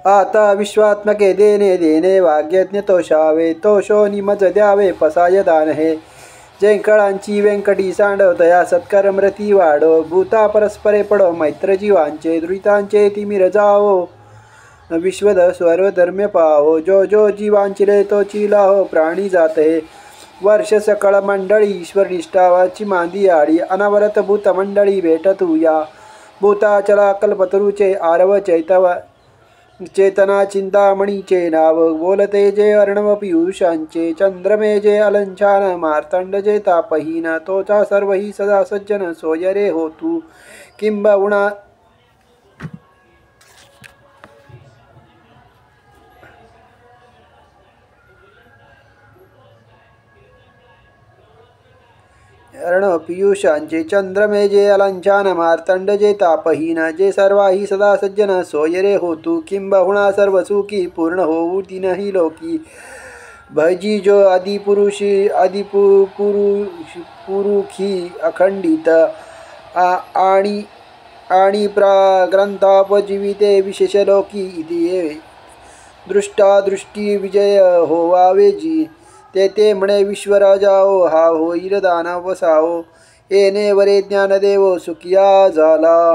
आता विश्वात्मके देने देने वाग्यज्ञ तोषावे तोषो निमज द्यावे पसाय दान हे जयंकळांची व्यंकटी सांडव तया सत्कर्मरती वाढो भूता परस्परे पडो मैत्र जीवांचे दुरितांचे तिमिर जावो विश्वद सर्वधर्म्य पाहो जो जो जीवांचिले तो चिलाहो प्राणी जाते वर्ष सकळ मंडळी ईश्वर निष्ठावाची मांदी आडी अनवरत भूत मंडळी भेटतू या भूताचला कल्पतरूचे आरव चेतना चिंतामणीचे नाव बोलते जे अर्णव पियुषांचे चंद्रमे जे अलंछान मार्तंड जे तापहीन तोचा सर्वही सदा सज्जन सोयरे होतू किंबहुना अर्णव पियुषांचे चंद्रमे जे अलंछान मार्तंड जे तापहीन जे सर्वाही सदा सज्जन सोयरे होतू किंबहुना सर्व सुखी पूर्ण होऊ तीनही लोकी भजी जो आदिपुरुषी पुरुखी अखंडित आणि ग्रंथापजीविते विशेष लोकी इति दृष्टा दृष्टी विजय होवावे जी ते म्हणे विश्वराजाओ हा होईल दानव वसाओ येणे वरे ज्ञानदेव सुखिया झाला।